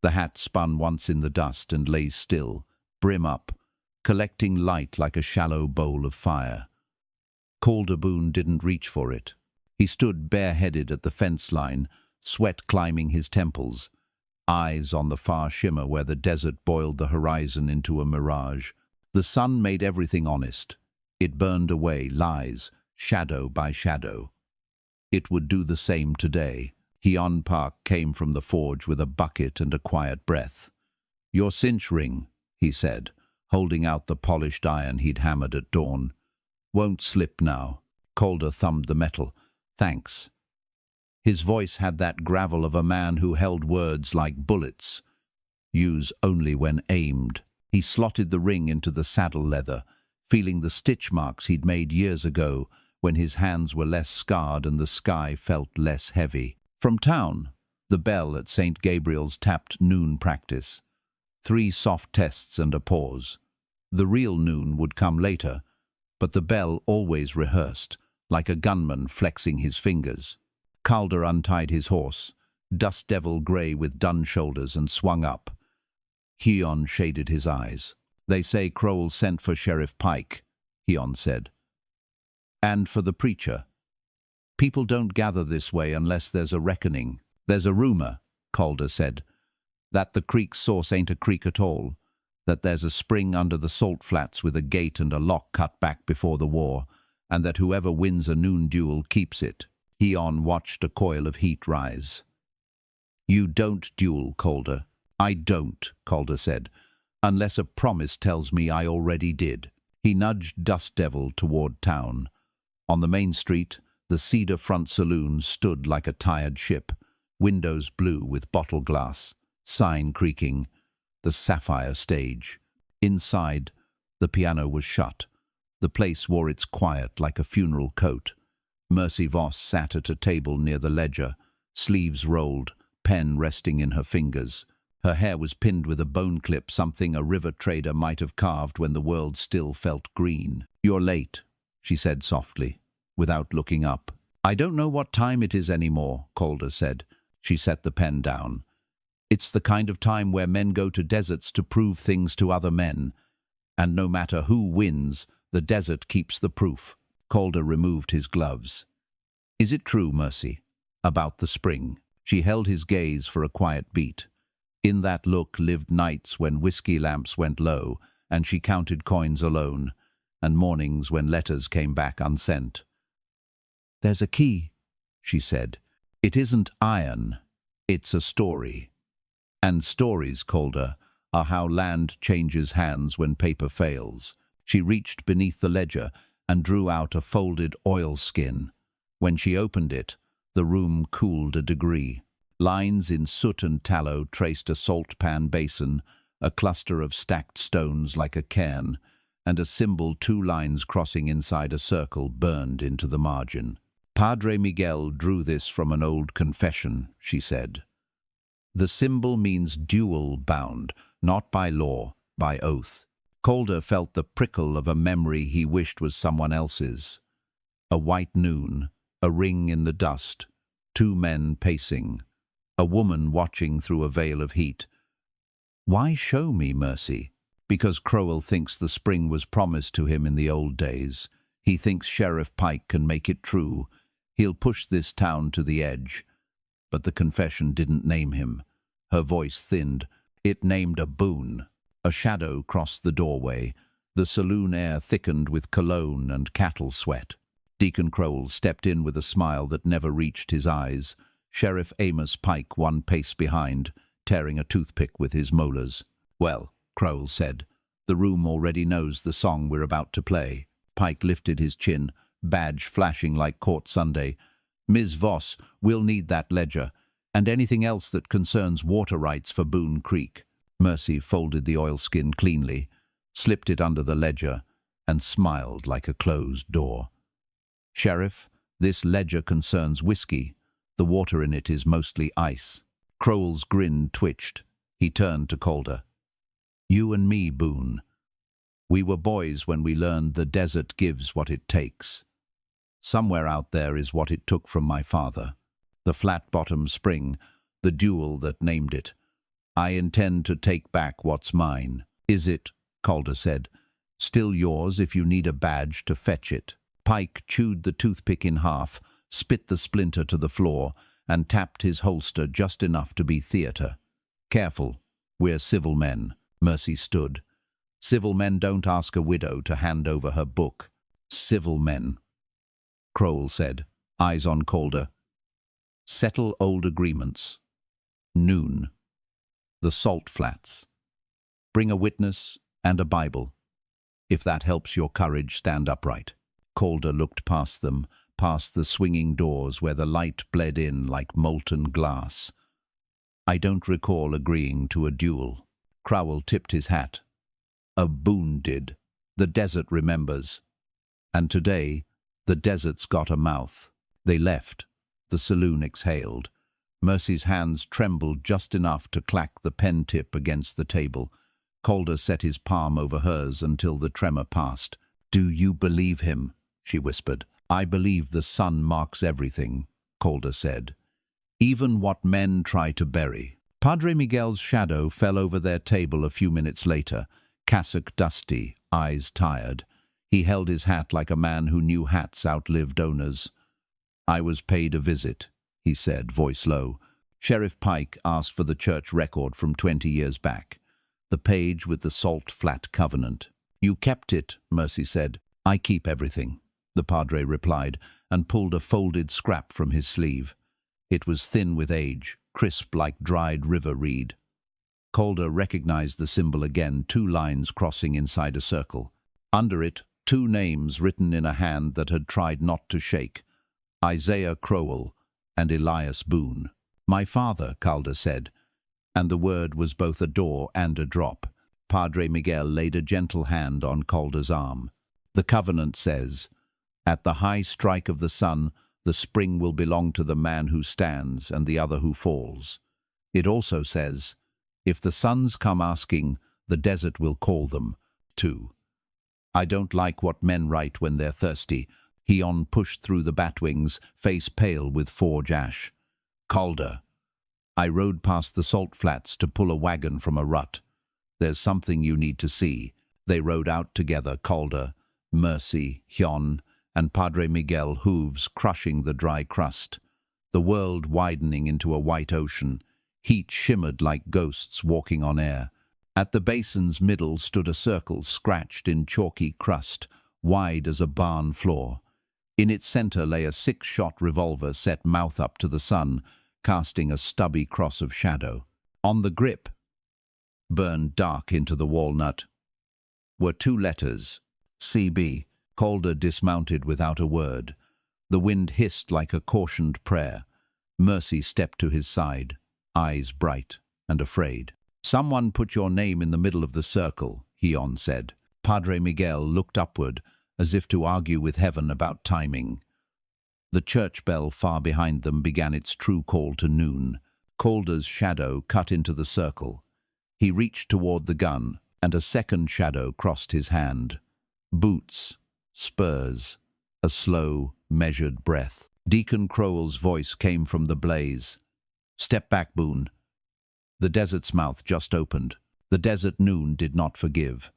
The hat spun once in the dust and lay still, brim up, collecting light like a shallow bowl of fire. Calder Boone didn't reach for it. He stood bareheaded at the fence line, sweat climbing his temples, eyes on the far shimmer where the desert boiled the horizon into a mirage. The sun made everything honest. It burned away lies, shadow by shadow. It would do the same today. Hyeon Park came from the forge with a bucket and a quiet breath. "Your cinch ring," he said, holding out the polished iron he'd hammered at dawn. "Won't slip now." Calder thumbed the metal. "Thanks." His voice had that gravel of a man who held words like bullets. Use only when aimed. He slotted the ring into the saddle leather, feeling the stitch marks he'd made years ago when his hands were less scarred and the sky felt less heavy. From town, the bell at St. Gabriel's tapped noon practice. 3 soft tests and a pause. The real noon would come later, but the bell always rehearsed, like a gunman flexing his fingers. Calder untied his horse, dust devil grey with dun shoulders, and swung up. Hyeon shaded his eyes. "They say Crowell sent for Sheriff Pike," Hyeon said. "And for the preacher. People don't gather this way unless there's a reckoning." "There's a rumor," Calder said, "that the creek's source ain't a creek at all, that there's a spring under the salt flats with a gate and a lock cut back before the war, and that whoever wins a noon duel keeps it." Hyeon watched a coil of heat rise. "You don't duel, Calder." "I don't," Calder said, "unless a promise tells me I already did." He nudged Dust Devil toward town. On the main street, the cedar front saloon stood like a tired ship, windows blue with bottle glass, sign creaking, the sapphire stage. Inside, the piano was shut. The place wore its quiet like a funeral coat. Mercy Voss sat at a table near the ledger, sleeves rolled, pen resting in her fingers. Her hair was pinned with a bone clip, something a river trader might have carved when the world still felt green. "You're late," she said softly, without looking up. "I don't know what time it is anymore," Calder said. She set the pen down. "It's the kind of time where men go to deserts to prove things to other men. And no matter who wins, the desert keeps the proof." Calder removed his gloves. "Is it true, Mercy, about the spring?" She held his gaze for a quiet beat. In that look lived nights when whiskey lamps went low, and she counted coins alone, and mornings when letters came back unsent. "There's a key," she said. "It isn't iron, it's a story. And stories, Calder, are how land changes hands when paper fails." She reached beneath the ledger and drew out a folded oilskin. When she opened it, the room cooled a degree. Lines in soot and tallow traced a salt pan basin, a cluster of stacked stones like a cairn, and a symbol 2 lines crossing inside a circle burned into the margin. "Padre Miguel drew this from an old confession," she said. "The symbol means duel bound, not by law, by oath." Calder felt the prickle of a memory he wished was someone else's. A white noon, a ring in the dust, 2 men pacing, a woman watching through a veil of heat. "Why show me, Mercy?" "Because Crowell thinks the spring was promised to him in the old days. He thinks Sheriff Pike can make it true. He'll push this town to the edge." But the confession didn't name him. Her voice thinned. It named a Boone. A shadow crossed the doorway. The saloon air thickened with cologne and cattle sweat. Deacon Crowell stepped in with a smile that never reached his eyes. Sheriff Amos Pike 1 pace behind, tearing a toothpick with his molars. "Well," Crowell said, "the room already knows the song we're about to play." Pike lifted his chin, badge flashing like court Sunday. "Ms. Voss, we'll need that ledger, and anything else that concerns water rights for Boone Creek." Mercy folded the oilskin cleanly, slipped it under the ledger, and smiled like a closed door. "Sheriff, this ledger concerns whiskey. The water in it is mostly ice." Crowell's grin twitched. He turned to Calder. "You and me, Boone. We were boys when we learned the desert gives what it takes. Somewhere out there is what it took from my father. The flat-bottom spring, the duel that named it. I intend to take back what's mine. Is it, Calder said, still yours if you need a badge to fetch it? Pike chewed the toothpick in half, spit the splinter to the floor, and tapped his holster just enough to be theatre. Careful, we're civil men. Mercy stood. Civil men don't ask a widow to hand over her book. Civil men, Crowell said, eyes on Calder. Settle old agreements. Noon. The Salt Flats. Bring a witness and a Bible. If that helps your courage, stand upright. Calder looked past them, past the swinging doors where the light bled in like molten glass. I don't recall agreeing to a duel. Crowell tipped his hat. A Boone did. The desert remembers. And today, the desert's got a mouth. They left. The saloon exhaled. Mercy's hands trembled just enough to clack the pen tip against the table. Calder set his palm over hers until the tremor passed. Do you believe him? She whispered. I believe the sun marks everything, Calder said. Even what men try to bury. Padre Miguel's shadow fell over their table a few minutes later, cassock dusty, eyes tired. He held his hat like a man who knew hats outlived owners. I was paid a visit, he said, voice low. Sheriff Pike asked for the church record from 20 years back, the page with the Salt Flat Covenant. You kept it, Mercy said. I keep everything, the padre replied, and pulled a folded scrap from his sleeve. It was thin with age, crisp like dried river reed. Calder recognized the symbol again, 2 lines crossing inside a circle. Under it, 2 names written in a hand that had tried not to shake. Isaiah Crowell and Elias Boone. My father, Calder said, and the word was both a door and a drop. Padre Miguel laid a gentle hand on Calder's arm. The covenant says, at the high strike of the sun, the spring will belong to the man who stands and the other who falls. It also says, if the sons come asking, the desert will call them, too. I don't like what men write when they're thirsty. Hyeon pushed through the batwings, face pale with forge ash. Calder. I rode past the salt flats to pull a wagon from a rut. There's something you need to see. They rode out together, Calder, Mercy, Hyeon, and Padre Miguel, hooves crushing the dry crust. The world widening into a white ocean. Heat shimmered like ghosts walking on air. At the basin's middle stood a circle scratched in chalky crust, wide as a barn floor. In its center lay a 6-shot revolver set mouth up to the sun, casting a stubby cross of shadow. On the grip, burned dark into the walnut, were 2 letters, CB. Calder dismounted without a word. The wind hissed like a cautioned prayer. Mercy stepped to his side, eyes bright and afraid. Someone put your name in the middle of the circle, Hyeon said. Padre Miguel looked upward, as if to argue with heaven about timing. The church bell far behind them began its true call to noon. Calder's shadow cut into the circle. He reached toward the gun, and a second shadow crossed his hand. Boots, spurs, a slow, measured breath. Deacon Crowell's voice came from the blaze. Step back, Boone. The desert's mouth just opened. The desert noon did not forgive.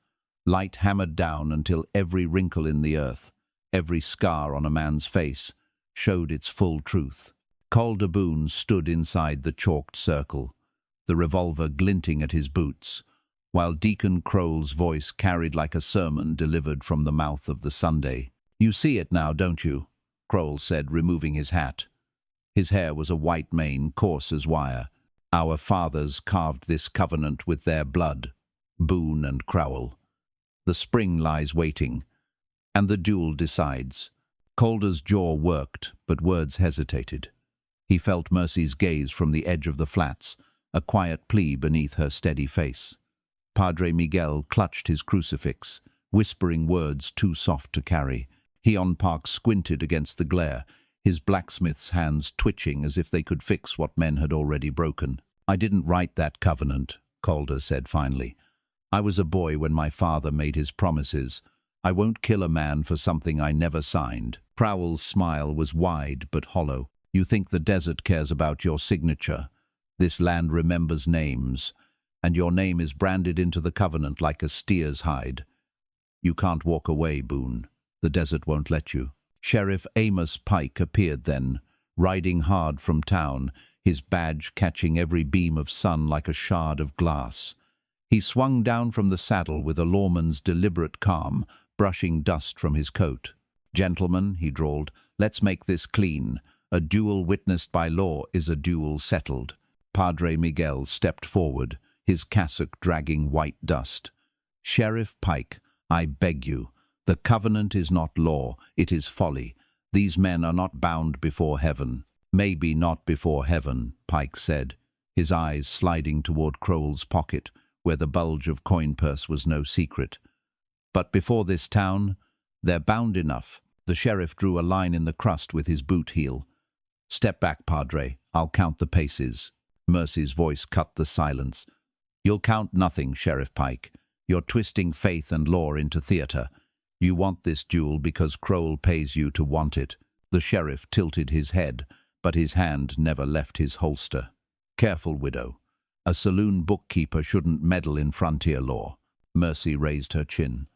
Light hammered down until every wrinkle in the earth, every scar on a man's face, showed its full truth. Calder Boone stood inside the chalked circle, the revolver glinting at his boots, while Deacon Crowell's voice carried like a sermon delivered from the mouth of the Sunday. You see it now, don't you? Crowell said, removing his hat. His hair was a white mane, coarse as wire. Our fathers carved this covenant with their blood, Boone and Crowell. The spring lies waiting, and the duel decides. Calder's jaw worked, but words hesitated. He felt Mercy's gaze from the edge of the flats, a quiet plea beneath her steady face. Padre Miguel clutched his crucifix, whispering words too soft to carry. Hyeon Park squinted against the glare, his blacksmith's hands twitching as if they could fix what men had already broken. I didn't write that covenant, Calder said finally. I was a boy when my father made his promises. I won't kill a man for something I never signed. Crowell's smile was wide but hollow. You think the desert cares about your signature? This land remembers names, and your name is branded into the covenant like a steer's hide. You can't walk away, Boone. The desert won't let you. Sheriff Amos Pike appeared then, riding hard from town, his badge catching every beam of sun like a shard of glass. He swung down from the saddle with a lawman's deliberate calm, brushing dust from his coat. "Gentlemen," he drawled, "let's make this clean. A duel witnessed by law is a duel settled." Padre Miguel stepped forward, his cassock dragging white dust. "Sheriff Pike, I beg you. The covenant is not law, it is folly. These men are not bound before heaven." "Maybe not before heaven," Pike said, his eyes sliding toward Crowell's pocket, where the bulge of coin purse was no secret. "But before this town, they're bound enough." The sheriff drew a line in the crust with his boot heel. "Step back, Padre. I'll count the paces." Mercy's voice cut the silence. "You'll count nothing, Sheriff Pike. You're twisting faith and law into theater. You want this duel because Crowell pays you to want it." The sheriff tilted his head, but his hand never left his holster. "Careful, widow. A saloon bookkeeper shouldn't meddle in frontier law." Mercy raised her chin.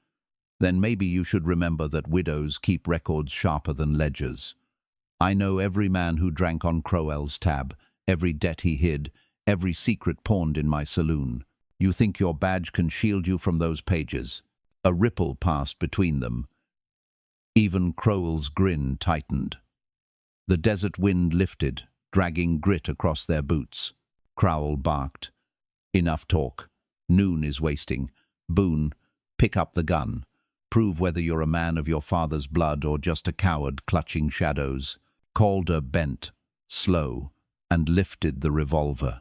"Then maybe you should remember that widows keep records sharper than ledgers. I know every man who drank on Crowell's tab, every debt he hid, every secret pawned in my saloon. You think your badge can shield you from those pages?" A ripple passed between them. Even Crowell's grin tightened. The desert wind lifted, dragging grit across their boots. Crowell barked. "Enough talk. Noon is wasting. Boone, pick up the gun. Prove whether you're a man of your father's blood or just a coward clutching shadows." Calder bent, slow, and lifted the revolver.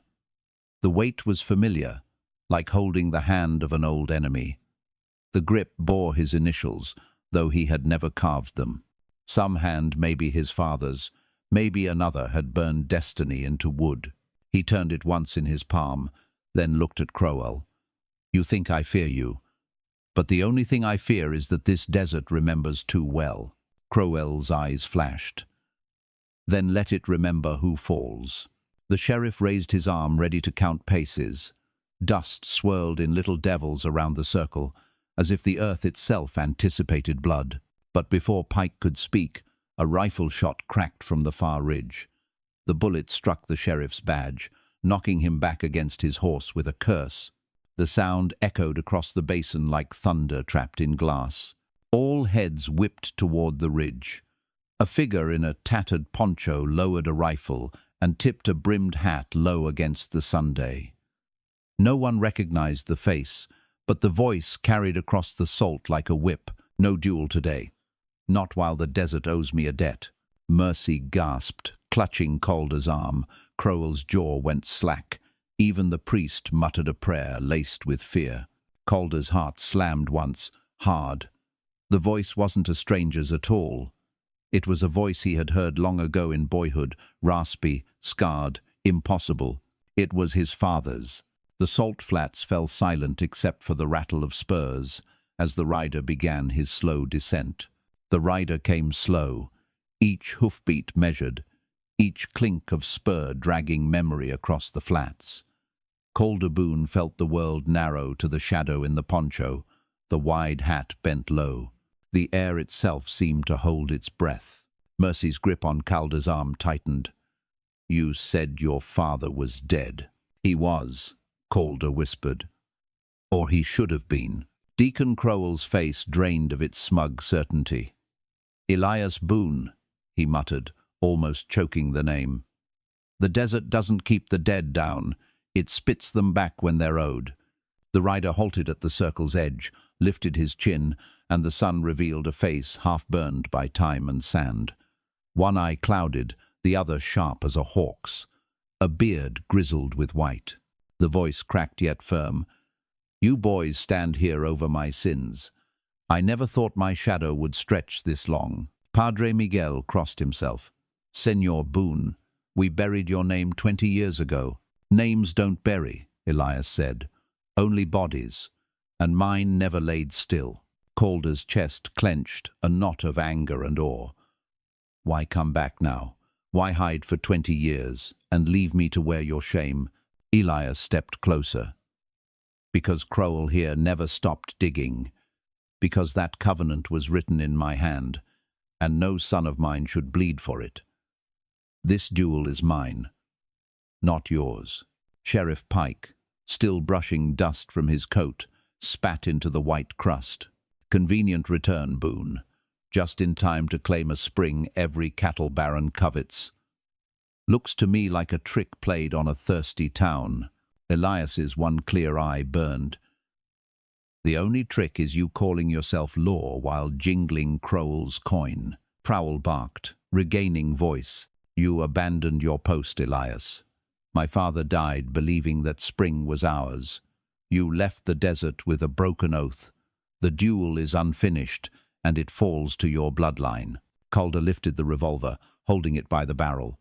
The weight was familiar, like holding the hand of an old enemy. The grip bore his initials, though he had never carved them. Some hand, maybe his father's, maybe another, had burned destiny into wood. He turned it once in his palm, then looked at Crowell. "You think I fear you, but the only thing I fear is that this desert remembers too well." Crowell's eyes flashed. "Then let it remember who falls." The sheriff raised his arm, ready to count paces. Dust swirled in little devils around the circle, as if the earth itself anticipated blood. But before Pike could speak, a rifle shot cracked from the far ridge. The bullet struck the sheriff's badge, knocking him back against his horse with a curse. The sound echoed across the basin like thunder trapped in glass. All heads whipped toward the ridge. A figure in a tattered poncho lowered a rifle and tipped a brimmed hat low against the Sunday. No one recognized the face, but the voice carried across the salt like a whip. "No duel today. Not while the desert owes me a debt." Mercy gasped, clutching Calder's arm. Crowell's jaw went slack. Even the priest muttered a prayer laced with fear. Calder's heart slammed once, hard. The voice wasn't a stranger's at all. It was a voice he had heard long ago in boyhood, raspy, scarred, impossible. It was his father's. The salt flats fell silent except for the rattle of spurs as the rider began his slow descent. The rider came slow, each hoofbeat measured, each clink of spur dragging memory across the flats. Calder Boone felt the world narrow to the shadow in the poncho, the wide hat bent low. The air itself seemed to hold its breath. Mercy's grip on Calder's arm tightened. "You said your father was dead." "He was," Calder whispered. "Or he should have been." Deacon Crowell's face drained of its smug certainty. "Elias Boone," he muttered, almost choking the name. "The desert doesn't keep the dead down. It spits them back when they're owed." The rider halted at the circle's edge, lifted his chin, and the sun revealed a face half-burned by time and sand. One eye clouded, the other sharp as a hawk's. A beard grizzled with white. The voice cracked yet firm. "You boys stand here over my sins. I never thought my shadow would stretch this long." Padre Miguel crossed himself. "Senor Boone, we buried your name 20 years ago." "Names don't bury," Elias said. "Only bodies. And mine never laid still." Calder's chest clenched, a knot of anger and awe. "Why come back now? Why hide for 20 years and leave me to wear your shame?" Elias stepped closer. because Crowell here never stopped digging, because that covenant was written in my hand, and no son of mine should bleed for it. This duel is mine, not yours." Sheriff Pike, still brushing dust from his coat, spat into the white crust. "Convenient return, Boone. Just in time to claim a spring every cattle baron covets. Looks to me like a trick played on a thirsty town." Elias's one clear eye burned. "The only trick is you calling yourself law while jingling Crowell's coin." Crowell barked, regaining voice. "You abandoned your post, Elias. My father died believing that spring was ours. You left the desert with a broken oath. The duel is unfinished, and it falls to your bloodline." Calder lifted the revolver, holding it by the barrel.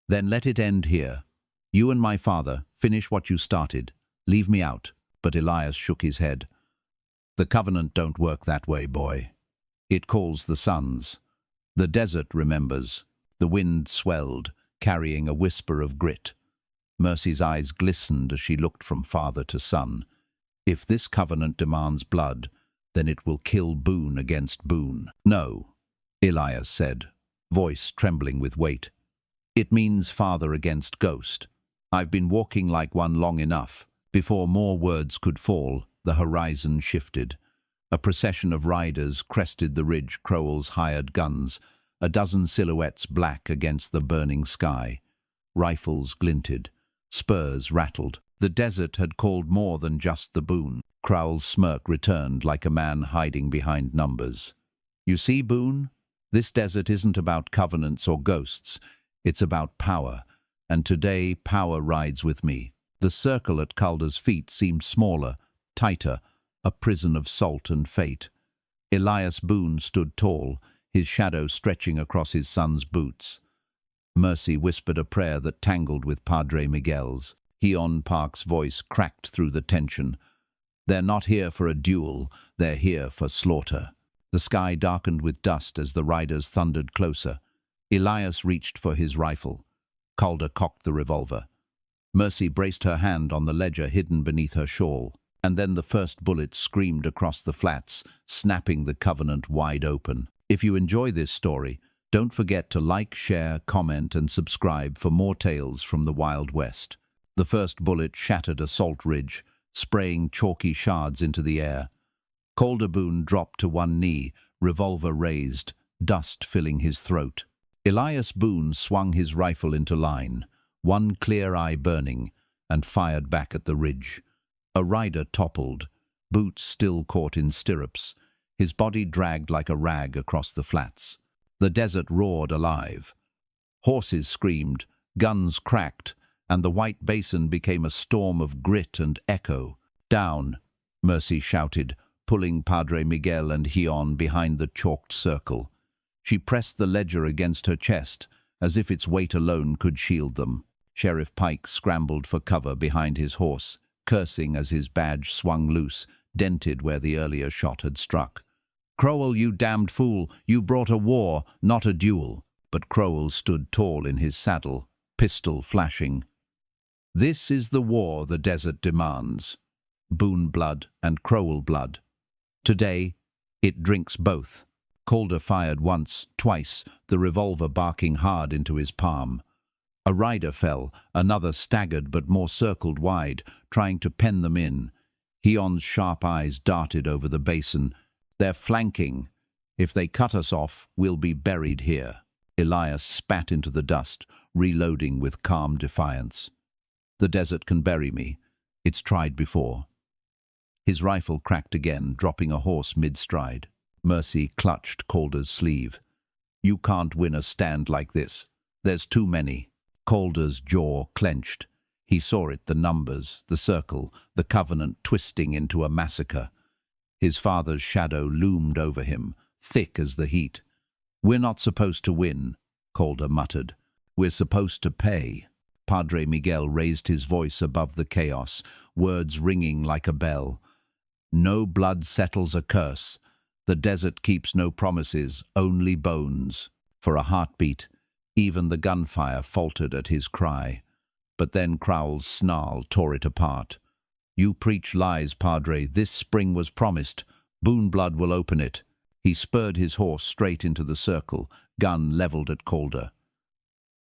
"Then let it end here. You and my father finish what you started. Leave me out." But Elias shook his head. "The covenant don't work that way, boy. It calls the sons. The desert remembers." The wind swelled, carrying a whisper of grit. Mercy's eyes glistened as she looked from father to son. "If this covenant demands blood, then it will kill Boone against Boone." "No," Elias said, voice trembling with weight. "It means father against ghost. I've been walking like one long enough." Before more words could fall, the horizon shifted. A procession of riders crested the ridge Crowell's hired guns, a dozen silhouettes black against the burning sky. Rifles glinted, spurs rattled. The desert had called more than just the Boone. Crowell's smirk returned like a man hiding behind numbers. "You see, Boone, this desert isn't about covenants or ghosts. It's about power, and today power rides with me." The circle at Calder's feet seemed smaller, tighter, a prison of salt and fate. Elias Boone stood tall, his shadow stretching across his son's boots. Mercy whispered a prayer that tangled with Padre Miguel's. Hyeon Park's voice cracked through the tension. "They're not here for a duel, they're here for slaughter." The sky darkened with dust as the riders thundered closer. Elias reached for his rifle. Calder cocked the revolver. Mercy braced her hand on the ledger hidden beneath her shawl, and then the first bullet screamed across the flats, snapping the covenant wide open. If you enjoy this story, don't forget to like, share, comment, and subscribe for more tales from the Wild West. The first bullet shattered a salt ridge, spraying chalky shards into the air. Calder Boone dropped to one knee, revolver raised, dust filling his throat. Elias Boone swung his rifle into line, one clear eye burning, and fired back at the ridge. A rider toppled, boots still caught in stirrups, his body dragged like a rag across the flats. The desert roared alive. Horses screamed, guns cracked, and the white basin became a storm of grit and echo. "Down," Mercy shouted, pulling Padre Miguel and Hyeon behind the chalked circle. She pressed the ledger against her chest, as if its weight alone could shield them. Sheriff Pike scrambled for cover behind his horse, cursing as his badge swung loose, dented where the earlier shot had struck. "Crowell, you damned fool! You brought a war, not a duel." But Crowell stood tall in his saddle, pistol flashing. "This is the war the desert demands. Boone blood and Crowell blood. Today, it drinks both." Calder fired once, twice, the revolver barking hard into his palm. A rider fell, another staggered but more circled wide, trying to pen them in. Hyeon's sharp eyes darted over the basin. "They're flanking. If they cut us off, we'll be buried here." Elias spat into the dust, reloading with calm defiance. "The desert can bury me. It's tried before." His rifle cracked again, dropping a horse mid-stride. Mercy clutched Calder's sleeve. "You can't win a stand like this. There's too many." Calder's jaw clenched. He saw it, the numbers, the circle, the covenant twisting into a massacre. His father's shadow loomed over him, thick as the heat. "We're not supposed to win," Calder muttered. "We're supposed to pay." Padre Miguel raised his voice above the chaos, words ringing like a bell. "No blood settles a curse. The desert keeps no promises, only bones." For a heartbeat, even the gunfire faltered at his cry. But then Crowell's snarl tore it apart. You preach lies, Padre. This spring was promised. Boone blood will open it. He spurred his horse straight into the circle, gun leveled at Calder.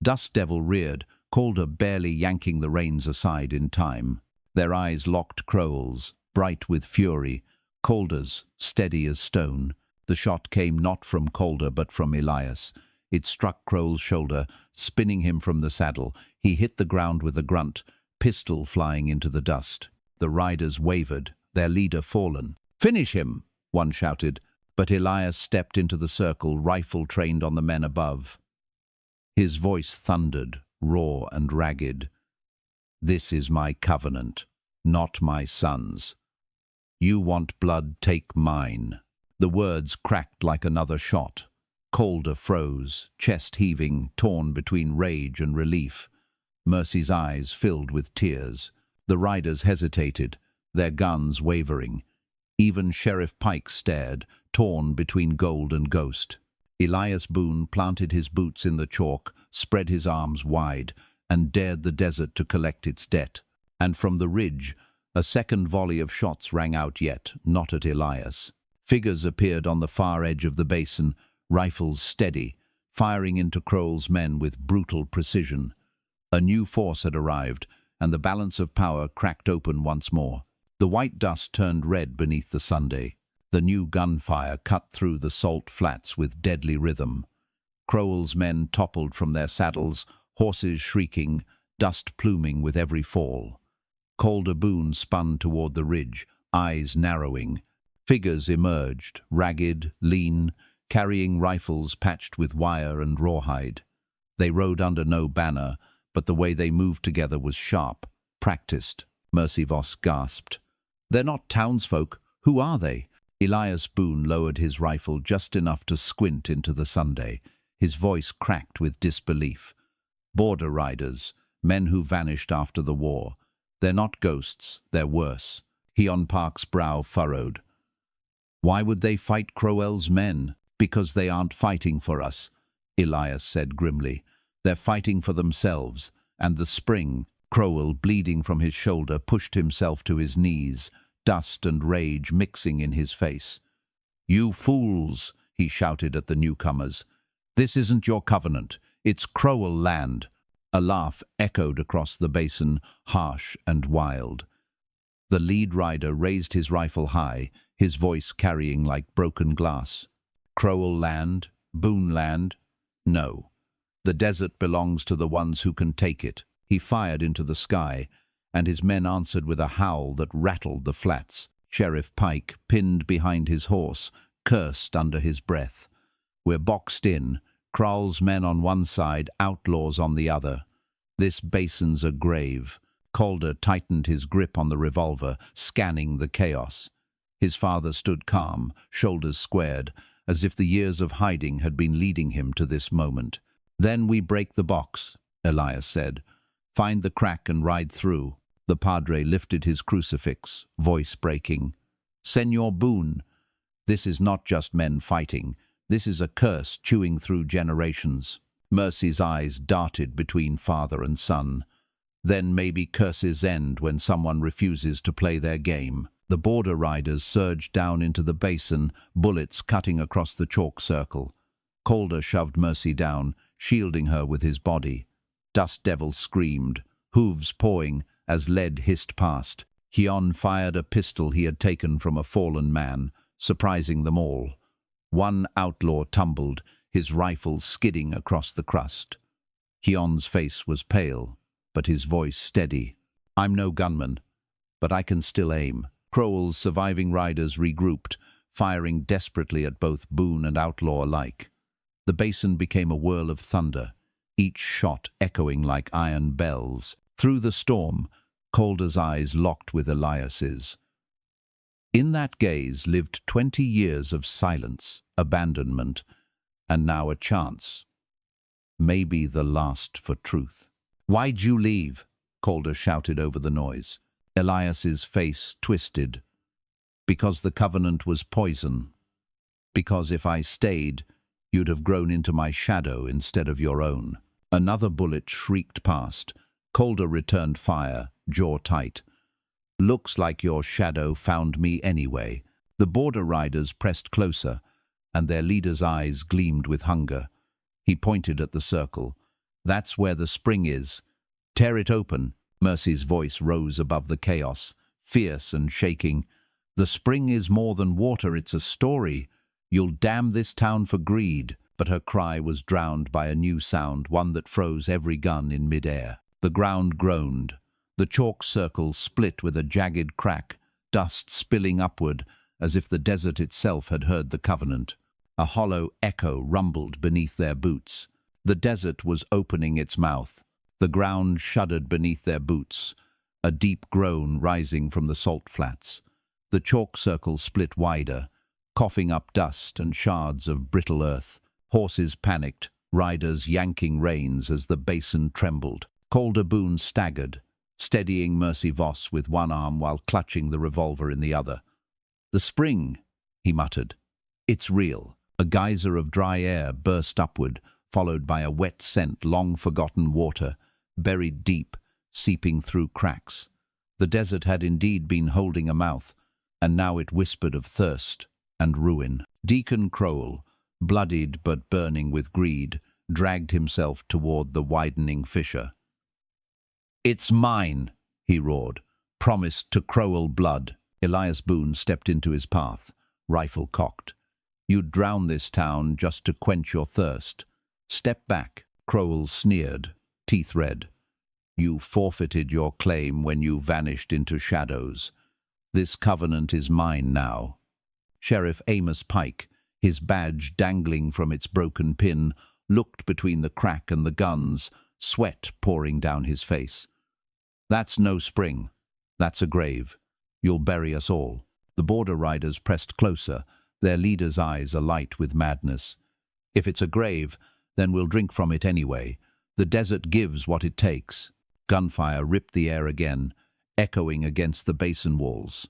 Dust Devil reared, Calder barely yanking the reins aside in time. Their eyes locked Crowell's, bright with fury, Calder's, steady as stone. The shot came not from Calder but from Elias. It struck Crowell's shoulder, spinning him from the saddle. He hit the ground with a grunt, pistol flying into the dust. The riders wavered, their leader fallen. "Finish him!" one shouted, but Elias stepped into the circle, rifle trained on the men above. His voice thundered, raw and ragged. "This is my covenant, not my son's. You want blood, take mine." The words cracked like another shot. Calder froze, chest heaving, torn between rage and relief. Mercy's eyes filled with tears. The riders hesitated, their guns wavering. Even Sheriff Pike stared, torn between gold and ghost. Elias Boone planted his boots in the chalk, spread his arms wide, and dared the desert to collect its debt. And from the ridge, a second volley of shots rang out yet, not at Elias. Figures appeared on the far edge of the basin, rifles steady, firing into Crowell's men with brutal precision. A new force had arrived, and the balance of power cracked open once more. The white dust turned red beneath the Sunday. The new gunfire cut through the salt flats with deadly rhythm. Crowell's men toppled from their saddles, horses shrieking, dust pluming with every fall. Calder Boone spun toward the ridge, eyes narrowing. Figures emerged, ragged, lean, carrying rifles patched with wire and rawhide. They rode under no banner, but the way they moved together was sharp, practiced. Mercy Voss gasped. "They're not townsfolk. Who are they?" Elias Boone lowered his rifle just enough to squint into the Sunday. His voice cracked with disbelief. "Border riders, men who vanished after the war. They're not ghosts, they're worse." Hyeon Park's brow furrowed. "Why would they fight Crowell's men?" "Because they aren't fighting for us," Elias said grimly. "They're fighting for themselves." And the spring, Crowell, bleeding from his shoulder, pushed himself to his knees, dust and rage mixing in his face. "You fools," he shouted at the newcomers. "This isn't your covenant. It's Crowell land." A laugh echoed across the basin, harsh and wild. The lead rider raised his rifle high, his voice carrying like broken glass. "Crowell land? Boone land? No. The desert belongs to the ones who can take it." He fired into the sky, and his men answered with a howl that rattled the flats. Sheriff Pike, pinned behind his horse, cursed under his breath. "We're boxed in, Crowell's men on one side, outlaws on the other. This basin's a grave." Calder tightened his grip on the revolver, scanning the chaos. His father stood calm, shoulders squared, as if the years of hiding had been leading him to this moment. "Then we break the box," Elias said. "Find the crack and ride through." The Padre lifted his crucifix, voice breaking. "Senor Boone, this is not just men fighting. This is a curse chewing through generations." Mercy's eyes darted between father and son. "Then maybe curses end when someone refuses to play their game." The border riders surged down into the basin, bullets cutting across the chalk circle. Calder shoved Mercy down, shielding her with his body. Dust Devil screamed, hooves pawing as lead hissed past. Hyeon fired a pistol he had taken from a fallen man, surprising them all. One outlaw tumbled, his rifle skidding across the crust. Hyeon's face was pale, but his voice steady. "I'm no gunman, but I can still aim." Crowell's surviving riders regrouped, firing desperately at both Boone and outlaw alike. The basin became a whirl of thunder, each shot echoing like iron bells. Through the storm, Calder's eyes locked with Elias's. In that gaze lived 20 years of silence, abandonment, and now a chance. Maybe the last for truth. "Why'd you leave?" Calder shouted over the noise. Elias's face twisted. "Because the covenant was poison. Because if I stayed, you'd have grown into my shadow instead of your own." Another bullet shrieked past. Calder returned fire, jaw tight. Looks like your shadow found me anyway. The border riders pressed closer, and their leader's eyes gleamed with hunger. He pointed at the circle. That's where the spring is. Tear it open. Mercy's voice rose above the chaos, fierce and shaking. The spring is more than water, it's a story. You'll damn this town for greed. But her cry was drowned by a new sound, one that froze every gun in mid-air. The ground groaned. The chalk circle split with a jagged crack, dust spilling upward, as if the desert itself had heard the covenant. A hollow echo rumbled beneath their boots. The desert was opening its mouth. The ground shuddered beneath their boots, a deep groan rising from the salt flats. The chalk circle split wider, coughing up dust and shards of brittle earth. Horses panicked, riders yanking reins as the basin trembled. Calder Boone staggered, steadying Mercy Voss with one arm while clutching the revolver in the other. "The spring," he muttered. "It's real." A geyser of dry air burst upward, followed by a wet scent, long-forgotten water, buried deep, seeping through cracks. The desert had indeed been holding a mouth, and now it whispered of thirst and ruin. Deacon Crowell, bloodied but burning with greed, dragged himself toward the widening fissure. "It's mine," he roared, promised to Crowell blood. Hyeon Boone stepped into his path, rifle cocked. "You'd drown this town just to quench your thirst. Step back." Crowell sneered, teeth red. "You forfeited your claim when you vanished into shadows. This covenant is mine now." Sheriff Amos Pike, his badge dangling from its broken pin, looked between the crack and the guns, sweat pouring down his face. "That's no spring. That's a grave. You'll bury us all." The border riders pressed closer, their leader's eyes alight with madness. "If it's a grave, then we'll drink from it anyway. The desert gives what it takes." Gunfire ripped the air again, echoing against the basin walls.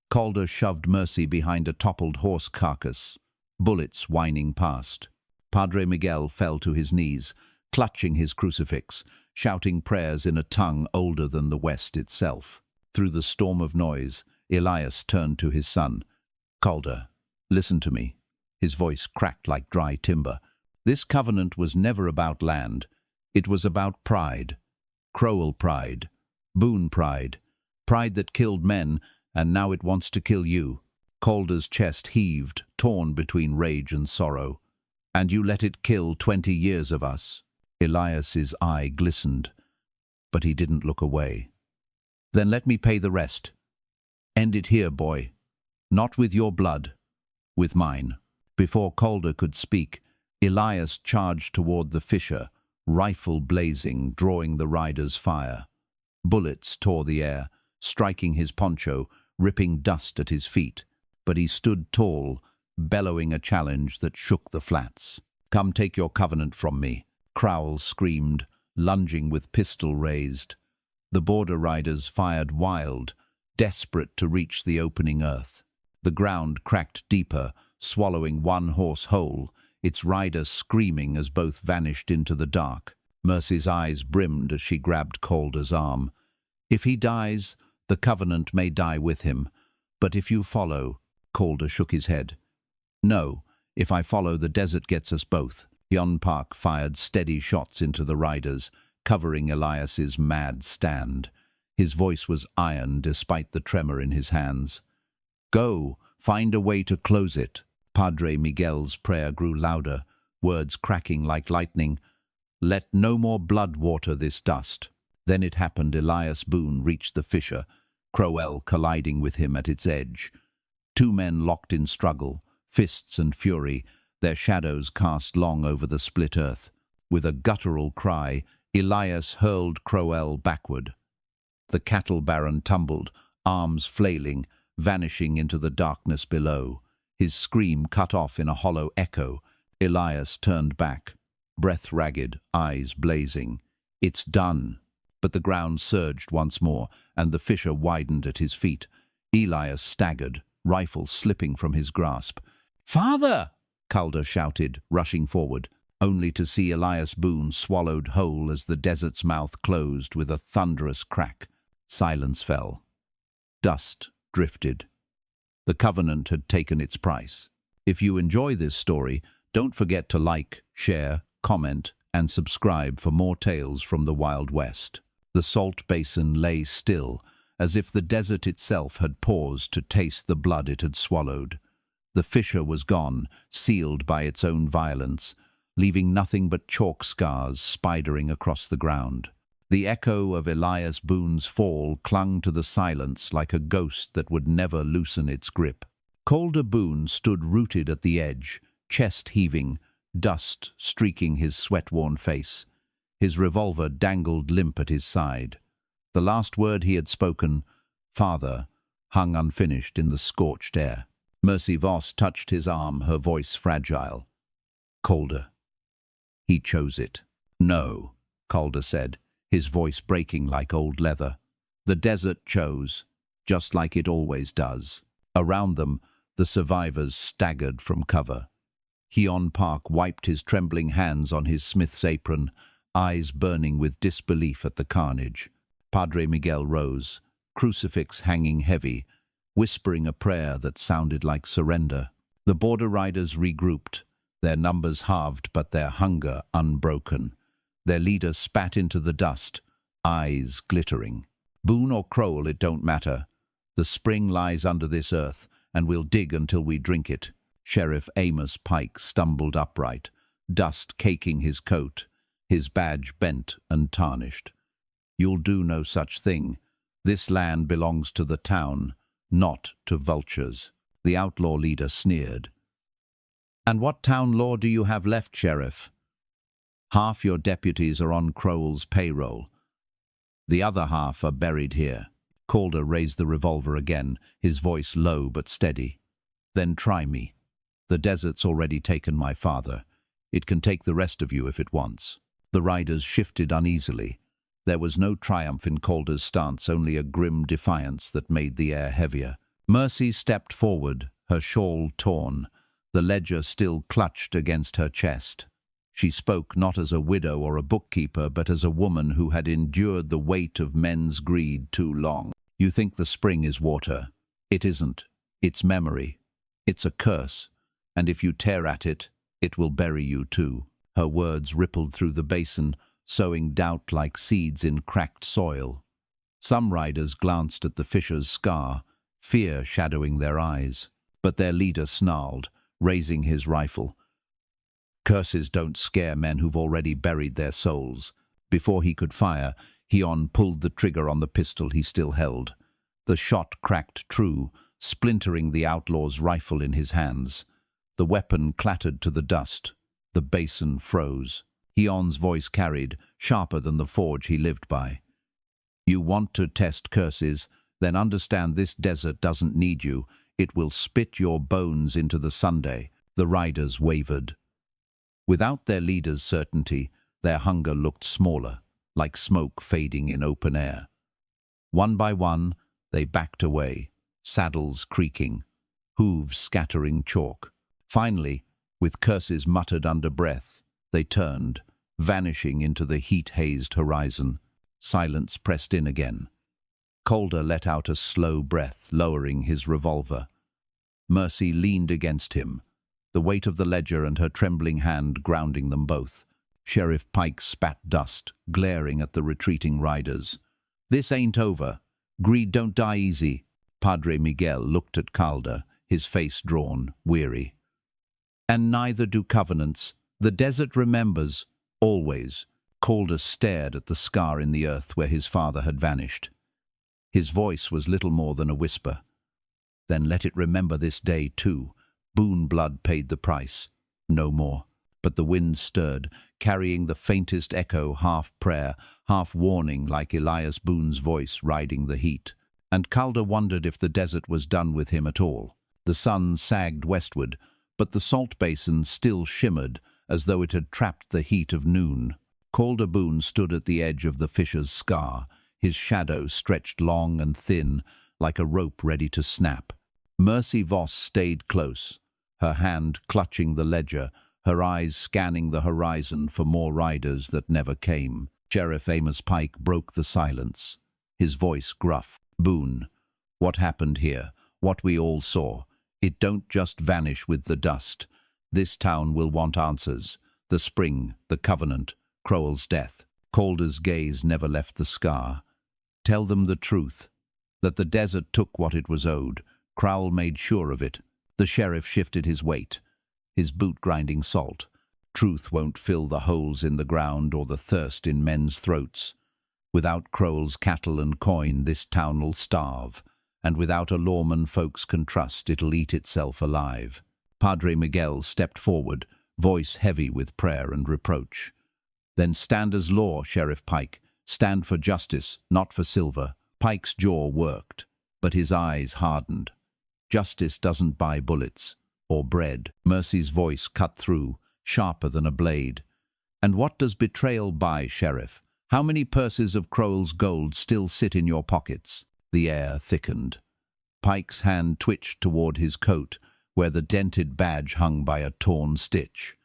Calder shoved Mercy behind a toppled horse carcass, bullets whining past. Padre Miguel fell to his knees, clutching his crucifix, shouting prayers in a tongue older than the West itself. Through the storm of noise, Elias turned to his son. "Calder, listen to me." His voice cracked like dry timber. "This covenant was never about land. It was about pride. Crowell pride. Boone pride. Pride that killed men, and now it wants to kill you." Calder's chest heaved, torn between rage and sorrow. "And you let it kill 20 years of us." Elias's eye glistened, but he didn't look away. "Then let me pay the rest. End it here, boy. Not with your blood, with mine." Before Calder could speak, Elias charged toward the fissure, rifle blazing, drawing the rider's fire. Bullets tore the air, striking his poncho, ripping dust at his feet. But he stood tall, bellowing a challenge that shook the flats. "Come take your covenant from me," Crowell screamed, lunging with pistol raised. The border riders fired wild, desperate to reach the opening earth. The ground cracked deeper, swallowing one horse whole, its rider screaming as both vanished into the dark. Mercy's eyes brimmed as she grabbed Calder's arm. "If he dies, the covenant may die with him. But if you follow—" Calder shook his head. "No, if I follow, the desert gets us both." Hyeon Park fired steady shots into the riders, covering Elias's mad stand. His voice was iron despite the tremor in his hands. "Go, find a way to close it." Padre Miguel's prayer grew louder, words cracking like lightning. "Let no more blood water this dust." Then it happened. Hyeon Boone reached the fissure, Crowell colliding with him at its edge. Two men locked in struggle, fists and fury, their shadows cast long over the split earth. With a guttural cry, Elias hurled Crowell backward. The cattle baron tumbled, arms flailing, vanishing into the darkness below. His scream cut off in a hollow echo. Elias turned back, breath ragged, eyes blazing. "It's done." But the ground surged once more, and the fissure widened at his feet. Elias staggered, rifle slipping from his grasp. "Father!" Calder shouted, rushing forward, only to see Hyeon Boone swallowed whole as the desert's mouth closed with a thunderous crack. Silence fell. Dust drifted. The Covenant had taken its price. If you enjoy this story, don't forget to like, share, comment, and subscribe for more tales from the Wild West. The salt basin lay still, as if the desert itself had paused to taste the blood it had swallowed. The fissure was gone, sealed by its own violence, leaving nothing but chalk scars spidering across the ground. The echo of Hyeon Boone's fall clung to the silence like a ghost that would never loosen its grip. Calder Boone stood rooted at the edge, chest heaving, dust streaking his sweat-worn face. His revolver dangled limp at his side. The last word he had spoken, "Father," hung unfinished in the scorched air. Mercy Voss touched his arm, her voice fragile. "Calder." He chose it. "No," Calder said, his voice breaking like old leather. "The desert chose, just like it always does." Around them, the survivors staggered from cover. Hyeon Park wiped his trembling hands on his smith's apron, eyes burning with disbelief at the carnage. Padre Miguel rose, crucifix hanging heavy, whispering a prayer that sounded like surrender. The border riders regrouped, their numbers halved but their hunger unbroken. Their leader spat into the dust, eyes glittering. "Boone or Crowell, it don't matter. The spring lies under this earth, and we'll dig until we drink it." Sheriff Amos Pike stumbled upright, dust caking his coat, his badge bent and tarnished. "You'll do no such thing. This land belongs to the town, not to vultures." The outlaw leader sneered. "And what town law do you have left, Sheriff? Half your deputies are on Crowell's payroll. The other half are buried here." Calder raised the revolver again, his voice low but steady. "Then try me. The desert's already taken my father. It can take the rest of you if it wants." The riders shifted uneasily. There was no triumph in Calder's stance, only a grim defiance that made the air heavier. Mercy stepped forward, her shawl torn, the ledger still clutched against her chest. She spoke not as a widow or a bookkeeper, but as a woman who had endured the weight of men's greed too long. "You think the spring is water. It isn't. It's memory. It's a curse, and if you tear at it, it will bury you too." Her words rippled through the basin, sowing doubt like seeds in cracked soil. Some riders glanced at the fisher's scar, fear shadowing their eyes. But their leader snarled, raising his rifle. "Curses don't scare men who've already buried their souls." Before he could fire, Hyeon pulled the trigger on the pistol he still held. The shot cracked true, splintering the outlaw's rifle in his hands. The weapon clattered to the dust. The basin froze. Hyeon's voice carried, sharper than the forge he lived by. "You want to test curses, then understand this desert doesn't need you. It will spit your bones into the Sunday." The riders wavered. Without their leader's certainty, their hunger looked smaller, like smoke fading in open air. One by one, they backed away, saddles creaking, hooves scattering chalk. Finally, with curses muttered under breath, they turned, vanishing into the heat-hazed horizon. Silence pressed in again. Calder let out a slow breath, lowering his revolver. Mercy leaned against him, the weight of the ledger and her trembling hand grounding them both. Sheriff Pike spat dust, glaring at the retreating riders. "This ain't over. Greed don't die easy." Padre Miguel looked at Calder, his face drawn, weary. "And neither do covenants. The desert remembers, always." Calder stared at the scar in the earth where his father had vanished. His voice was little more than a whisper. "Then let it remember this day, too. Boone blood paid the price. No more." But the wind stirred, carrying the faintest echo, half prayer, half warning, like Hyeon Boone's voice riding the heat. And Calder wondered if the desert was done with him at all. The sun sagged westward, but the salt basin still shimmered, as though it had trapped the heat of noon. Calder Boone stood at the edge of the fisher's scar, his shadow stretched long and thin, like a rope ready to snap. Mercy Voss stayed close, her hand clutching the ledger, her eyes scanning the horizon for more riders that never came. Sheriff Amos Pike broke the silence, his voice gruff. "Boone, What happened here, what we all saw, it don't just vanish with the dust. This town will want answers. The spring, the covenant, Crowell's death. Calder's gaze never left the scar. Tell them the truth, that the desert took what it was owed. Crowell made sure of it. The sheriff shifted his weight, his boot grinding salt. Truth won't fill the holes in the ground or the thirst in men's throats. Without Crowell's cattle and coin, this town'll starve, and without a lawman folks can trust, it'll eat itself alive. Padre Miguel stepped forward, voice heavy with prayer and reproach. Then stand as law, Sheriff Pike. Stand for justice, not for silver. Pike's jaw worked, but his eyes hardened. Justice doesn't buy bullets or bread. Mercy's voice cut through, sharper than a blade. And what does betrayal buy, Sheriff? How many purses of Crowell's gold still sit in your pockets? The air thickened. Pike's hand twitched toward his coat, where the dented badge hung by a torn stitch.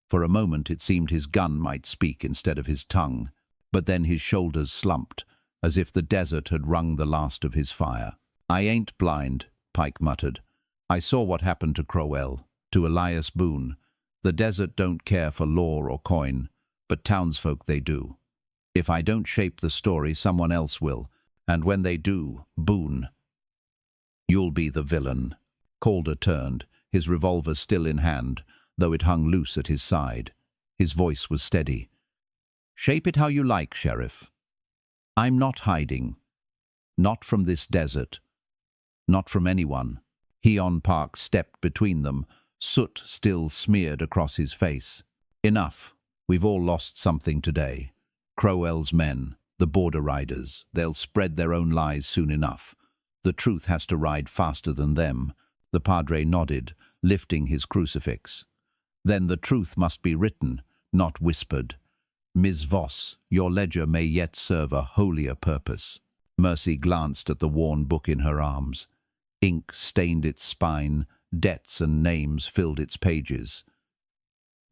For a moment it seemed his gun might speak instead of his tongue, but then his shoulders slumped, as if the desert had wrung the last of his fire. I ain't blind, Pike muttered. I saw what happened to Crowell, to Elias Boone. The desert don't care for law or coin, but townsfolk they do. If I don't shape the story, someone else will, and when they do, Boone. You'll be the villain. Calder turned, his revolver still in hand, though it hung loose at his side. His voice was steady. Shape it how you like, Sheriff. I'm not hiding. Not from this desert. Not from anyone. Hyeon Park stepped between them, soot still smeared across his face. Enough. We've all lost something today. Crowell's men, the border riders, they'll spread their own lies soon enough. The truth has to ride faster than them. The Padre nodded, lifting his crucifix. Then the truth must be written, not whispered. Ms. Voss, your ledger may yet serve a holier purpose. Mercy glanced at the worn book in her arms. Ink stained its spine, debts and names filled its pages.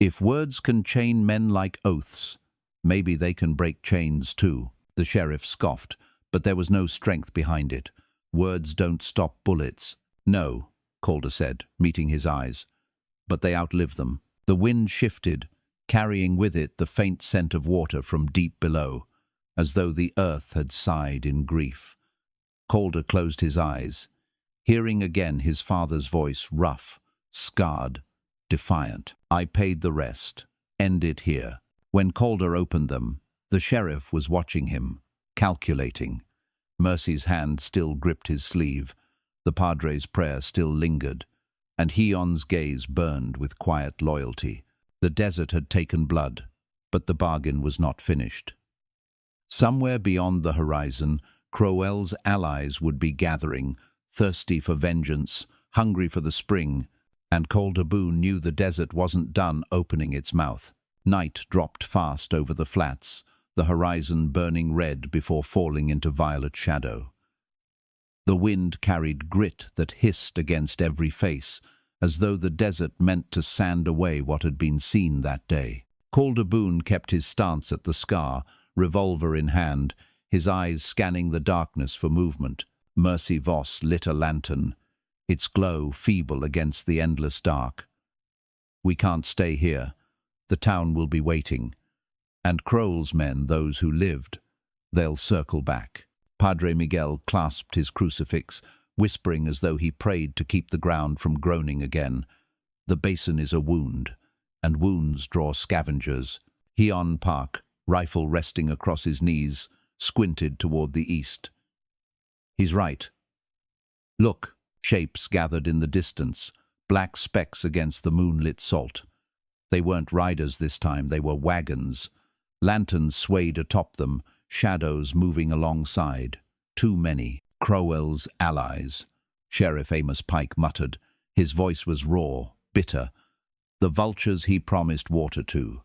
If words can chain men like oaths, maybe they can break chains too. The sheriff scoffed, but there was no strength behind it. Words don't stop bullets. No, Calder said, meeting his eyes. But they outlive them. The wind shifted, carrying with it the faint scent of water from deep below, as though the earth had sighed in grief. Calder closed his eyes, hearing again his father's voice, rough, scarred, defiant. I paid the rest. End it here. When Calder opened them, the sheriff was watching him, calculating. Mercy's hand still gripped his sleeve. The Padre's prayer still lingered, and Hyeon's gaze burned with quiet loyalty. The desert had taken blood, but the bargain was not finished. Somewhere beyond the horizon, Crowell's allies would be gathering, thirsty for vengeance, hungry for the spring, and Calder Boone knew the desert wasn't done opening its mouth. Night dropped fast over the flats, the horizon burning red before falling into violet shadow. The wind carried grit that hissed against every face, as though the desert meant to sand away what had been seen that day. Calder Boone kept his stance at the scar, revolver in hand, his eyes scanning the darkness for movement. Mercy Voss lit a lantern, its glow feeble against the endless dark. We can't stay here. The town will be waiting. And Crowell's men, those who lived, they'll circle back. Padre Miguel clasped his crucifix, whispering as though he prayed to keep the ground from groaning again. The basin is a wound, and wounds draw scavengers. Hyeon Park, rifle resting across his knees, squinted toward the east. He's right. Look, shapes gathered in the distance, black specks against the moonlit salt. They weren't riders this time, they were wagons. Lanterns swayed atop them, shadows moving alongside. Too many. Crowell's allies. Sheriff Amos Pike muttered. His voice was raw, bitter. The vultures he promised water to.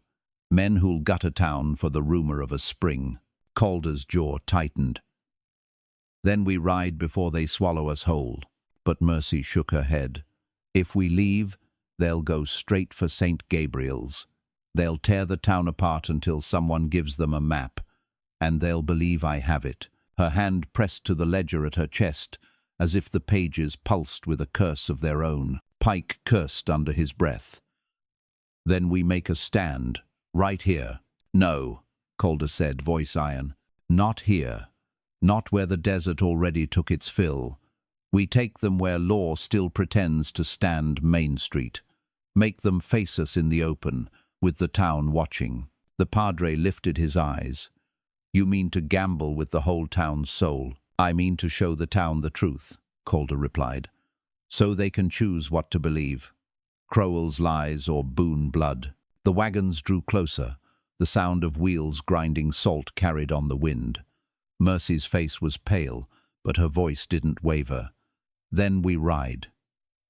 Men who'll gut a town for the rumor of a spring. Calder's jaw tightened. Then we ride before they swallow us whole. But Mercy shook her head. If we leave, they'll go straight for St. Gabriel's. They'll tear the town apart until someone gives them a map, and they'll believe I have it. Her hand pressed to the ledger at her chest, as if the pages pulsed with a curse of their own. Pike cursed under his breath. "Then we make a stand, right here." "No," Calder said, voice iron. "Not here. Not where the desert already took its fill. We take them where law still pretends to stand Main Street. Make them face us in the open, with the town watching." The padre lifted his eyes. "You mean to gamble with the whole town's soul?" "I mean to show the town the truth," Calder replied, "so they can choose what to believe. Crowell's lies or Boone blood." The wagons drew closer, the sound of wheels grinding salt carried on the wind. Mercy's face was pale, but her voice didn't waver. "Then we ride.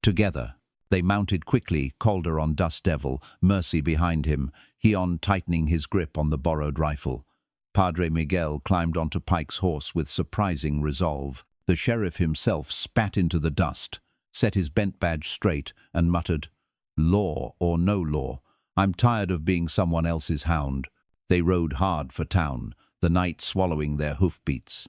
Together." They mounted quickly, Calder on Dust Devil, Mercy behind him, Hyeon tightening his grip on the borrowed rifle. Padre Miguel climbed onto Pike's horse with surprising resolve. The sheriff himself spat into the dust, set his bent badge straight, and muttered, "Law or no law, I'm tired of being someone else's hound." They rode hard for town, the night swallowing their hoofbeats.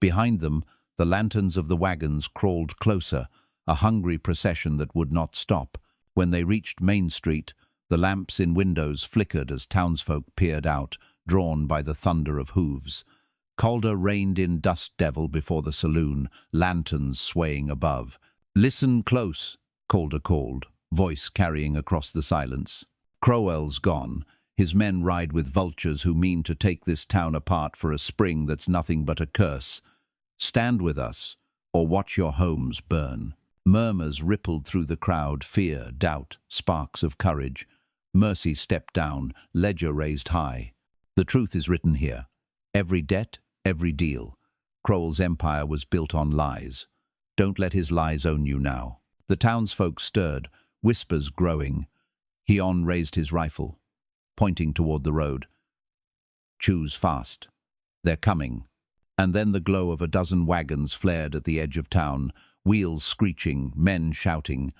Behind them, the lanterns of the wagons crawled closer, a hungry procession that would not stop. When they reached Main Street, the lamps in windows flickered as townsfolk peered out, drawn by the thunder of hooves. Calder reined in Dust Devil before the saloon, lanterns swaying above. "Listen close," Calder called, voice carrying across the silence. "Crowell's gone. His men ride with vultures who mean to take this town apart for a spring that's nothing but a curse. Stand with us, or watch your homes burn." Murmurs rippled through the crowd, fear, doubt, sparks of courage. Mercy stepped down, ledger raised high. "The truth is written here. Every debt, every deal. Crowell's empire was built on lies. Don't let his lies own you now." The townsfolk stirred, whispers growing. Hyeon raised his rifle, pointing toward the road. "Choose fast. They're coming." And then the glow of a dozen wagons flared at the edge of town, wheels screeching, men shouting.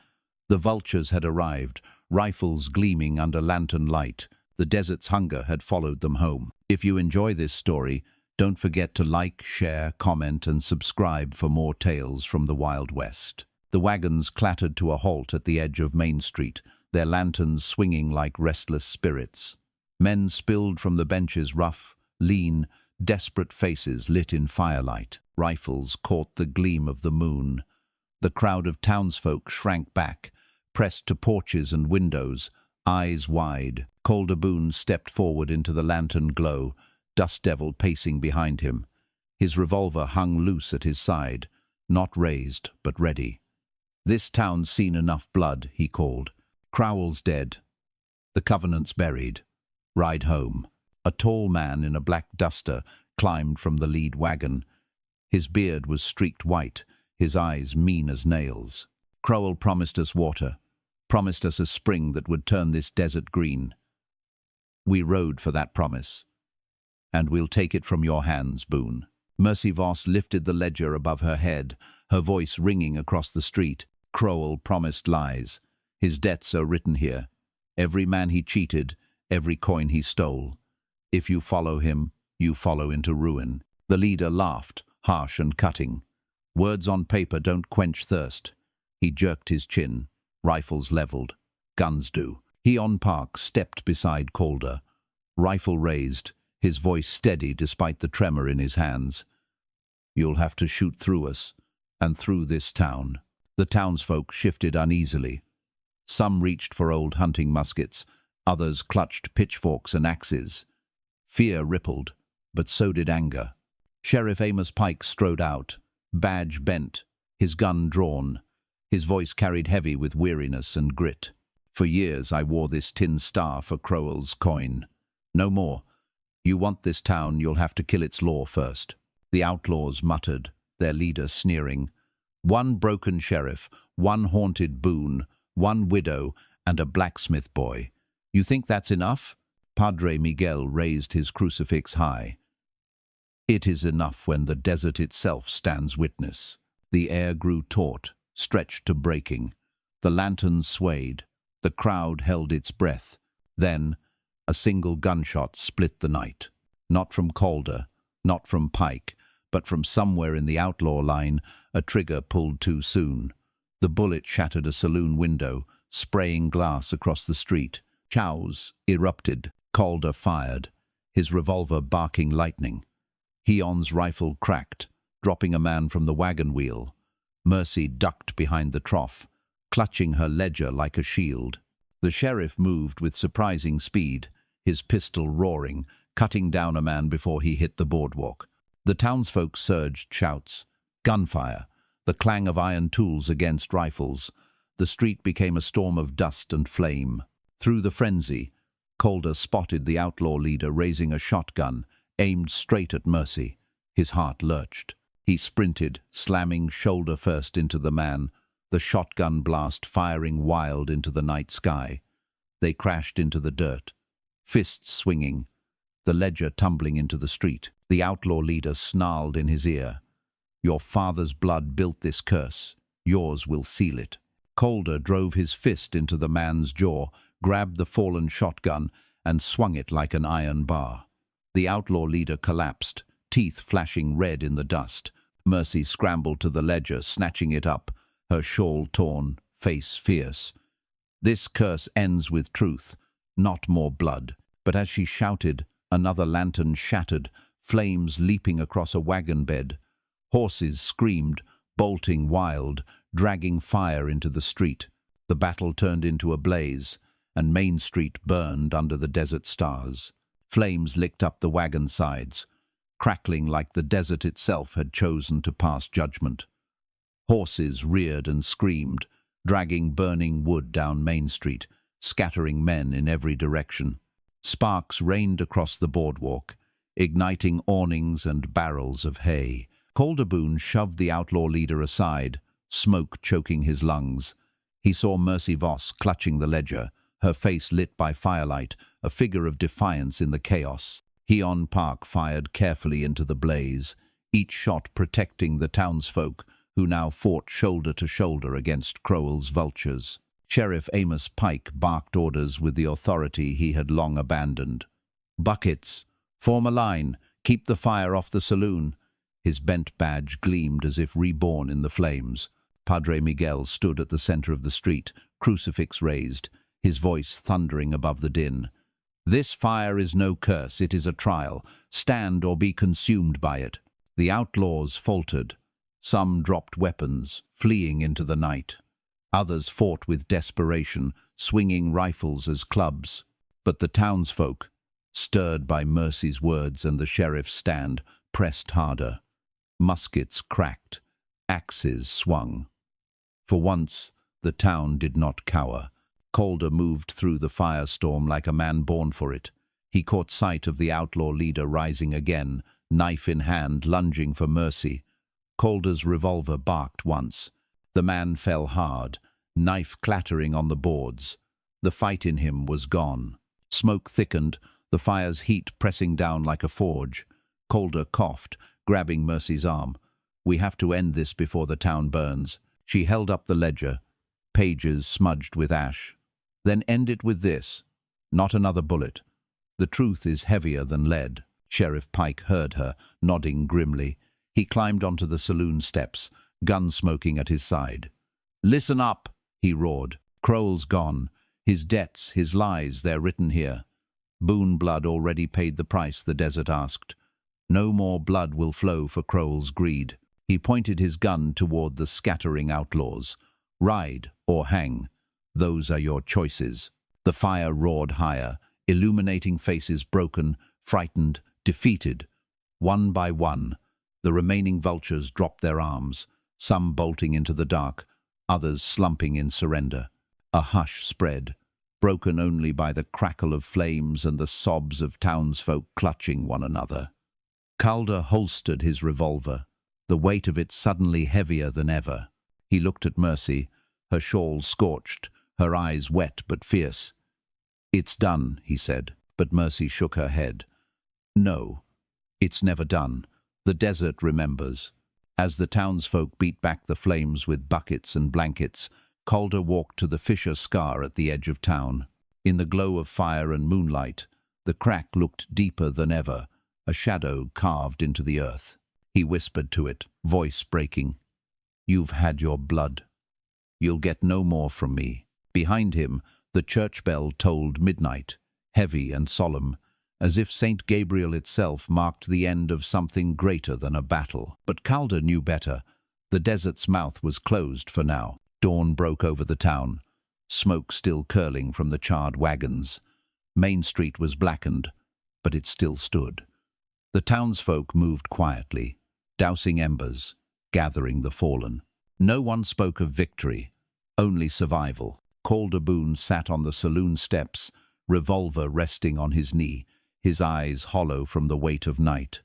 The vultures had arrived, rifles gleaming under lantern light. The desert's hunger had followed them home. If you enjoy this story, don't forget to like, share, comment, and subscribe for more tales from the Wild West. The wagons clattered to a halt at the edge of Main Street, their lanterns swinging like restless spirits. Men spilled from the benches, rough, lean, desperate faces lit in firelight. Rifles caught the gleam of the moon. The crowd of townsfolk shrank back, pressed to porches and windows, eyes wide. Calder Boone stepped forward into the lantern glow, Dust Devil pacing behind him. His revolver hung loose at his side, not raised, but ready. "This town's seen enough blood," he called. "Crowell's dead. The Covenant's buried. Ride home." A tall man in a black duster climbed from the lead wagon. His beard was streaked white, his eyes mean as nails. "Crowell promised us water, promised us a spring that would turn this desert green. We rode for that promise, and we'll take it from your hands, Boone." Mercy Voss lifted the ledger above her head, her voice ringing across the street. "Crowell promised lies. His debts are written here. Every man he cheated, every coin he stole. If you follow him, you follow into ruin." The leader laughed, harsh and cutting. "Words on paper don't quench thirst." He jerked his chin, rifles leveled. "Guns do." Hyeon Park stepped beside Calder, rifle raised, his voice steady despite the tremor in his hands. "You'll have to shoot through us, and through this town." The townsfolk shifted uneasily. Some reached for old hunting muskets, others clutched pitchforks and axes. Fear rippled, but so did anger. Sheriff Amos Pike strode out, badge bent, his gun drawn. His voice carried heavy with weariness and grit. "For years I wore this tin star for Crowell's coin. No more. You want this town, you'll have to kill its law first." The outlaws muttered, their leader sneering. "One broken sheriff, one haunted Boone, one widow, and a blacksmith boy. You think that's enough?" Padre Miguel raised his crucifix high. "It is enough when the desert itself stands witness." The air grew taut, stretched to breaking. The lanterns swayed. The crowd held its breath. Then, a single gunshot split the night. Not from Calder, not from Pike, but from somewhere in the outlaw line, a trigger pulled too soon. The bullet shattered a saloon window, spraying glass across the street. Chows erupted. Calder fired, his revolver barking lightning. Hyeon's rifle cracked, dropping a man from the wagon wheel. Mercy ducked behind the trough, clutching her ledger like a shield. The sheriff moved with surprising speed, his pistol roaring, cutting down a man before he hit the boardwalk. The townsfolk surged shouts. Gunfire, the clang of iron tools against rifles. The street became a storm of dust and flame. Through the frenzy, Calder spotted the outlaw leader raising a shotgun, aimed straight at Mercy. His heart lurched. He sprinted, slamming shoulder first into the man, the shotgun blast firing wild into the night sky. They crashed into the dirt, fists swinging, the ledger tumbling into the street. The outlaw leader snarled in his ear, "Your father's blood built this curse. Yours will seal it." Calder drove his fist into the man's jaw, grabbed the fallen shotgun, and swung it like an iron bar. The outlaw leader collapsed, teeth flashing red in the dust. Mercy scrambled to the ledger, snatching it up, her shawl torn, face fierce. "This curse ends with truth, not more blood." But as she shouted, another lantern shattered, flames leaping across a wagon bed. Horses screamed, bolting wild, dragging fire into the street. The battle turned into a blaze, and Main Street burned under the desert stars. Flames licked up the wagon sides, crackling like the desert itself had chosen to pass judgment. Horses reared and screamed, dragging burning wood down Main Street, scattering men in every direction. Sparks rained across the boardwalk, igniting awnings and barrels of hay. Calder Boone shoved the outlaw leader aside, smoke choking his lungs. He saw Mercy Voss clutching the ledger, her face lit by firelight, a figure of defiance in the chaos. Hyeon Park fired carefully into the blaze, each shot protecting the townsfolk, who now fought shoulder to shoulder against Crowell's vultures. Sheriff Amos Pike barked orders with the authority he had long abandoned. "Buckets! Form a line! Keep the fire off the saloon!" His bent badge gleamed as if reborn in the flames. Padre Miguel stood at the center of the street, crucifix raised, his voice thundering above the din. "This fire is no curse, it is a trial. Stand or be consumed by it." The outlaws faltered. Some dropped weapons, fleeing into the night. Others fought with desperation, swinging rifles as clubs. But the townsfolk, stirred by Mercy's words and the sheriff's stand, pressed harder. Muskets cracked, axes swung. For once, the town did not cower. Calder moved through the firestorm like a man born for it. He caught sight of the outlaw leader rising again, knife in hand, lunging for Mercy. Calder's revolver barked once. The man fell hard, knife clattering on the boards. The fight in him was gone. Smoke thickened, the fire's heat pressing down like a forge. Calder coughed, grabbing Mercy's arm. "We have to end this before the town burns." She held up the ledger, pages smudged with ash. "Then end it with this. Not another bullet. The truth is heavier than lead." Sheriff Pike heard her, nodding grimly. He climbed onto the saloon steps, gun smoking at his side. "Listen up," he roared. "Crowell's gone. His debts, his lies, they're written here. Boone blood already paid the price the desert asked. No more blood will flow for Crowell's greed." He pointed his gun toward the scattering outlaws. "Ride or hang. Those are your choices." The fire roared higher, illuminating faces broken, frightened, defeated. One by one, the remaining vultures dropped their arms, some bolting into the dark, others slumping in surrender. A hush spread, broken only by the crackle of flames and the sobs of townsfolk clutching one another. Calder holstered his revolver, the weight of it suddenly heavier than ever. He looked at Mercy, her shawl scorched, her eyes wet but fierce. "It's done," he said, but Mercy shook her head. "No, it's never done. The desert remembers." As the townsfolk beat back the flames with buckets and blankets, Calder walked to the fissure scar at the edge of town. In the glow of fire and moonlight, the crack looked deeper than ever, a shadow carved into the earth. He whispered to it, voice breaking. "You've had your blood. You'll get no more from me." Behind him, the church bell tolled midnight, heavy and solemn, as if St. Gabriel itself marked the end of something greater than a battle. But Calder knew better. The desert's mouth was closed for now. Dawn broke over the town, smoke still curling from the charred wagons. Main Street was blackened, but it still stood. The townsfolk moved quietly, dousing embers, gathering the fallen. No one spoke of victory, only survival. Calder Boone sat on the saloon steps, revolver resting on his knee, his eyes hollow from the weight of night.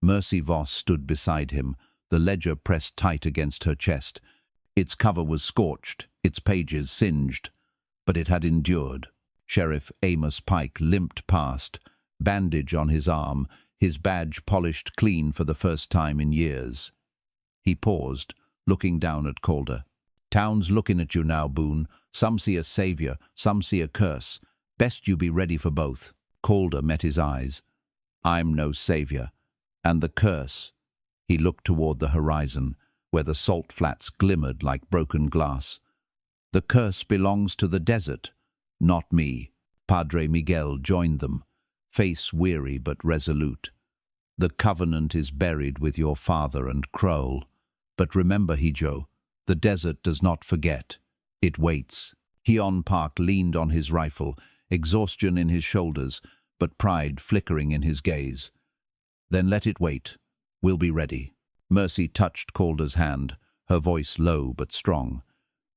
Mercy Voss stood beside him, the ledger pressed tight against her chest. Its cover was scorched, its pages singed, but it had endured. Sheriff Amos Pike limped past, bandage on his arm, his badge polished clean for the first time in years. He paused, looking down at Calder. "Town's looking at you now, Boone. Some see a savior, some see a curse. Best you be ready for both." Calder met his eyes. "I'm no savior. And the curse." He looked toward the horizon, where the salt flats glimmered like broken glass. "The curse belongs to the desert, not me." Padre Miguel joined them, face weary but resolute. "The covenant is buried with your father and Crowell. But remember, Hijo, the desert does not forget. It waits." Hyeon Park leaned on his rifle, exhaustion in his shoulders, but pride flickering in his gaze. "Then let it wait. We'll be ready." Mercy touched Calder's hand, her voice low but strong.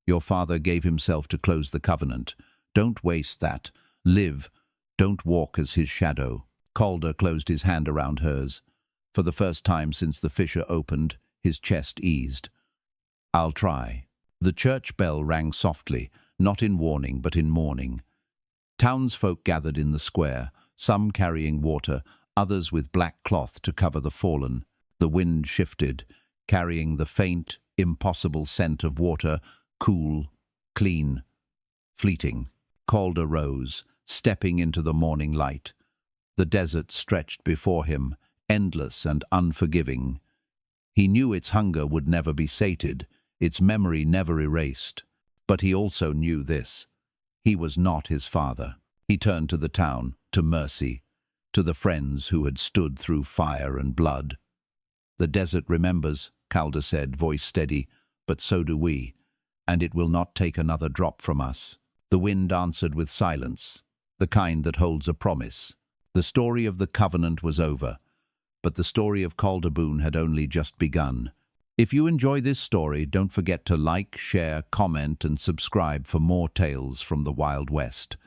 "Your father gave himself to close the covenant. Don't waste that. Live. Don't walk as his shadow." Calder closed his hand around hers. For the first time since the fissure opened, his chest eased. "I'll try." The church bell rang softly, not in warning but in mourning. Townsfolk gathered in the square, some carrying water, others with black cloth to cover the fallen. The wind shifted, carrying the faint, impossible scent of water, cool, clean, fleeting. Calder rose, stepping into the morning light. The desert stretched before him, endless and unforgiving. He knew its hunger would never be sated, its memory never erased. But he also knew this. He was not his father. He turned to the town, to Mercy, to the friends who had stood through fire and blood. "The desert remembers," Calder said, voice steady, "but so do we, and it will not take another drop from us." The wind answered with silence, the kind that holds a promise. The story of the covenant was over, but the story of Calder Boone had only just begun. If you enjoy this story, don't forget to like, share, comment, and subscribe for more tales from the Wild West.